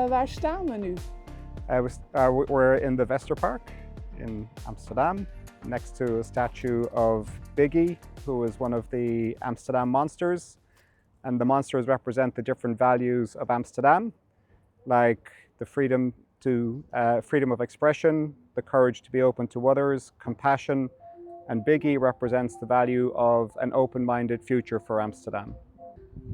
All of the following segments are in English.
Waar staan we nu? We're in the Westerpark in Amsterdam, next to a statue of Biggie, who is one of the Amsterdam monsters. And the monsters represent the different values of Amsterdam, like the freedom of expression, the courage to be open to others, compassion, and Biggie represents the value of an open-minded future for Amsterdam.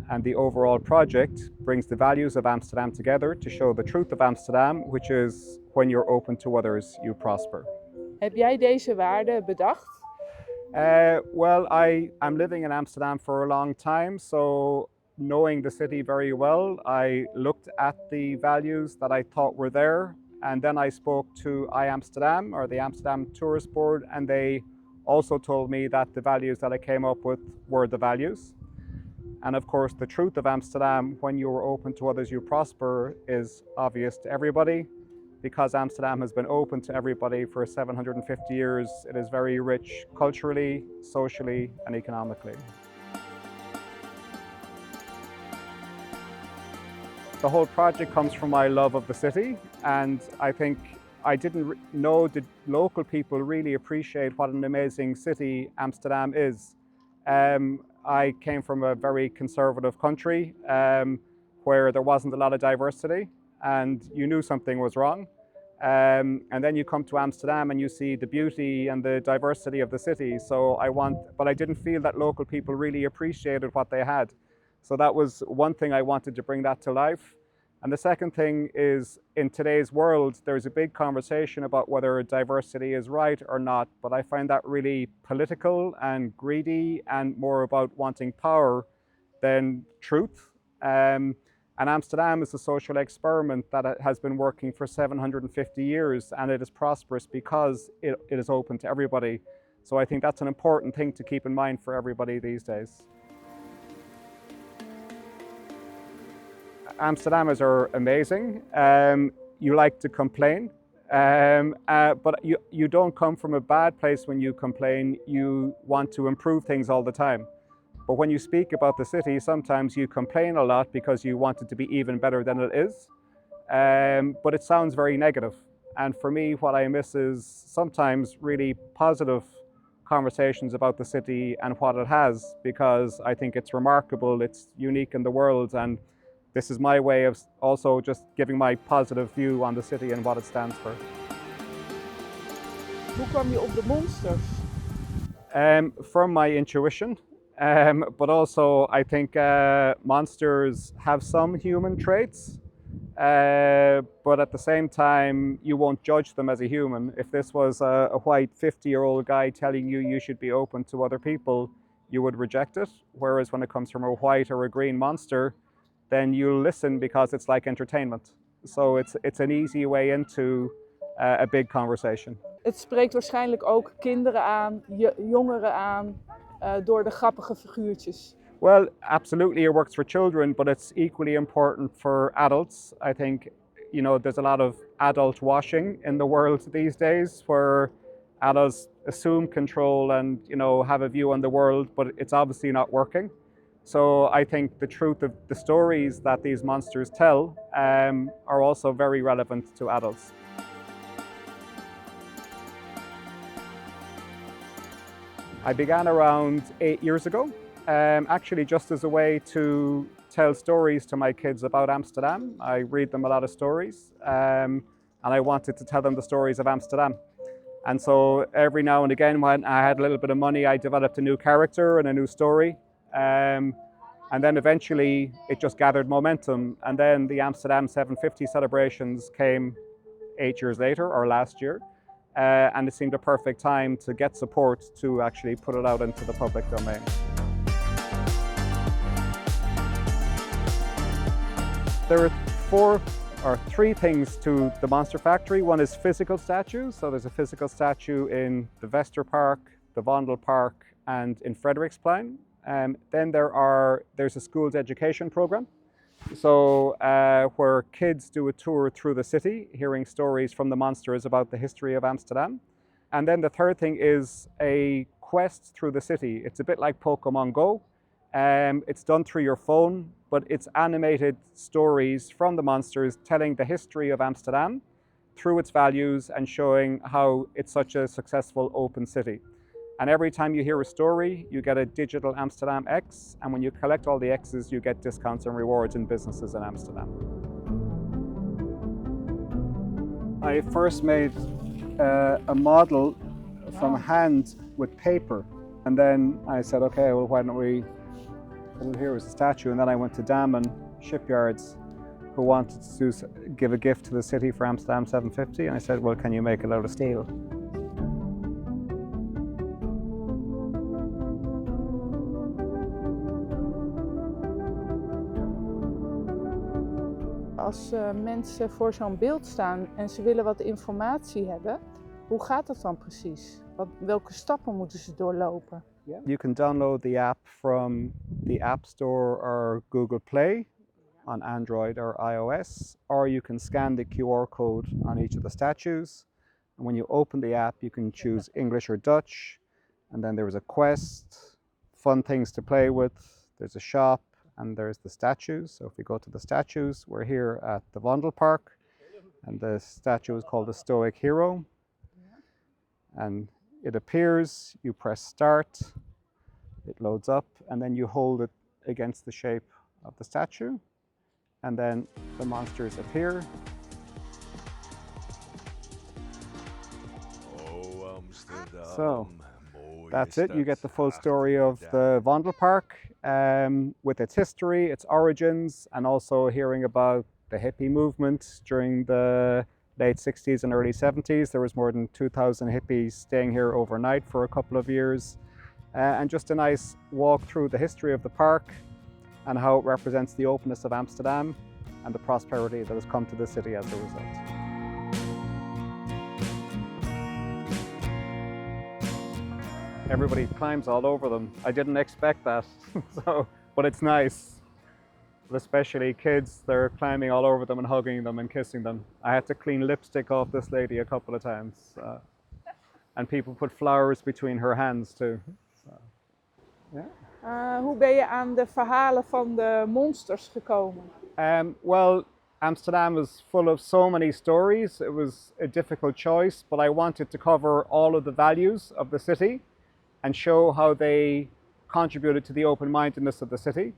And the overall project brings the values of Amsterdam together to show the truth of Amsterdam, which is when you're open to others, you prosper. Heb jij deze waarden bedacht? Well, I'm living in Amsterdam for a long time, so knowing the city very well, I looked at the values that I thought were there, and then I spoke to Amsterdam, or the Amsterdam Tourist Board, and they also told me that the values that I came up with were the values. And of course, the truth of Amsterdam, when you are open to others, you prosper, is obvious to everybody. Because Amsterdam has been open to everybody for 750 years, it is very rich culturally, socially, and economically. The whole project comes from my love of the city, and I think I didn't know the local people really appreciate what an amazing city Amsterdam is. I came from a very conservative country where there wasn't a lot of diversity, and you knew something was wrong. And then you come to Amsterdam and you see the beauty and the diversity of the city. But I didn't feel that local people really appreciated what they had. So that was one thing I wanted to bring that to life. And the second thing is, in today's world, there's a big conversation about whether diversity is right or not, but I find that really political and greedy and more about wanting power than truth. And Amsterdam is a social experiment that has been working for 750 years, and it is prosperous because it is open to everybody. So I think that's an important thing to keep in mind for everybody these days. Amsterdammers are amazing. You like to complain, but you don't come from a bad place when you complain. You want to improve things all the time. But when you speak about the city, sometimes you complain a lot because you want it to be even better than it is. But it sounds very negative. And for me, what I miss is sometimes really positive conversations about the city and what it has, because I think it's remarkable, it's unique in the world, and this is my way of also just giving my positive view on the city and what it stands for. Hoe kwam je op de monsters? From my intuition, but also I think monsters have some human traits, but at the same time, you won't judge them as a human. If this was a white 50-year-old guy telling you you should be open to other people, you would reject it. Whereas when it comes from a white or a green monster, then you listen because it's like entertainment. So it's an easy way into a big conversation. Het spreekt waarschijnlijk ook kinderen aan, jongeren aan, door de grappige figuurtjes. Well, absolutely, it works for children, but it's equally important for adults. I think, there's a lot of adult washing in the world these days, where adults assume control and, have a view on the world, but it's obviously not working. So I think the truth of the stories that these monsters tell are also very relevant to adults. I began around 8 years ago, actually just as a way to tell stories to my kids about Amsterdam. I read them a lot of stories, and I wanted to tell them the stories of Amsterdam. And so every now and again, when I had a little bit of money, I developed a new character and a new story. And then eventually it just gathered momentum. And then the Amsterdam 750 celebrations came 8 years later, or last year. And it seemed a perfect time to get support to actually put it out into the public domain. There are three things to the Monster Factory. One is physical statues. So there's a physical statue in the Westerpark, the Vondelpark, and in Frederiksplein. Then there's a school's education program. So where kids do a tour through the city, hearing stories from the monsters about the history of Amsterdam. And then the third thing is a quest through the city. It's a bit like Pokemon Go. It's done through your phone, but it's animated stories from the monsters telling the history of Amsterdam through its values and showing how it's such a successful open city. And every time you hear a story, you get a digital Amsterdam X, and when you collect all the X's, you get discounts and rewards in businesses in Amsterdam. I first made a model from hand with paper, and then I said, okay, well, why don't we put it here as a statue? And then I went to Damen Shipyards, who wanted to give a gift to the city for Amsterdam 750, and I said, well, can you make it out of steel? Als mensen voor zo'n beeld staan en ze willen wat informatie hebben, hoe gaat dat dan precies? Welke stappen moeten ze doorlopen? You can download the app from the App Store or Google Play on Android or iOS, or you can scan the QR code on each of the statues. And when you open the app, you can choose English or Dutch. And then there's a quest, fun things to play with. There's a shop, and there's the statues. So if we go to the statues, we're here at the Vondelpark, and the statue is called the Stoic Hero. And it appears, you press start, it loads up, and then you hold it against the shape of the statue, and then the monsters appear. So that's it. You get the full story of the Vondelpark with its history, its origins, and also hearing about the hippie movement during the late 60s and early 70s. There was more than 2,000 hippies staying here overnight for a couple of years. And just a nice walk through the history of the park and how it represents the openness of Amsterdam and the prosperity that has come to the city as a result. Everybody climbs all over them. I didn't expect that, but it's nice. But especially kids, they're climbing all over them and hugging them and kissing them. I had to clean lipstick off this lady a couple of times. And people put flowers between her hands too. Hoe ben je aan de verhalen van de monsters gekomen? Well, Amsterdam was full of so many stories. It was a difficult choice, but I wanted to cover all of the values of the city and show how they contributed to the open-mindedness of the city.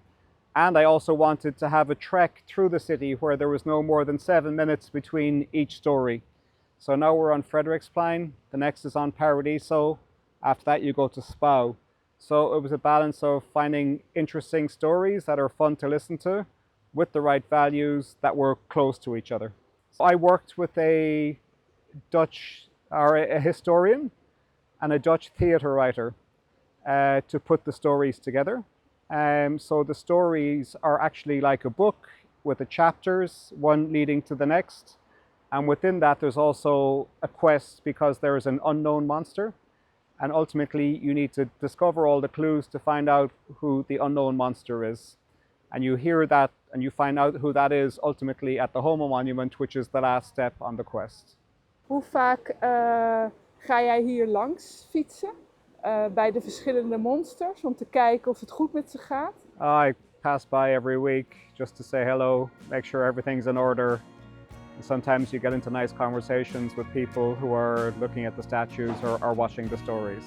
And I also wanted to have a trek through the city where there was no more than 7 minutes between each story. So now we're on Frederiksplein, the next is on Paradiso, after that you go to Spouw. So it was a balance of finding interesting stories that are fun to listen to with the right values that were close to each other. So I worked with a historian and a Dutch theatre writer to put the stories together. So the stories are actually like a book with the chapters, one leading to the next. And within that, there's also a quest because there is an unknown monster. And ultimately, you need to discover all the clues to find out who the unknown monster is. And you hear that and you find out who that is ultimately at the Homo Monument, which is the last step on the quest. Hoe vaak ga jij hier langs fietsen? Bij de verschillende monsters om te kijken of het goed met ze gaat? I pass by every week just to say hello, make sure everything's in order. Sometimes you get into nice conversations with people who are looking at the statues or watching the stories.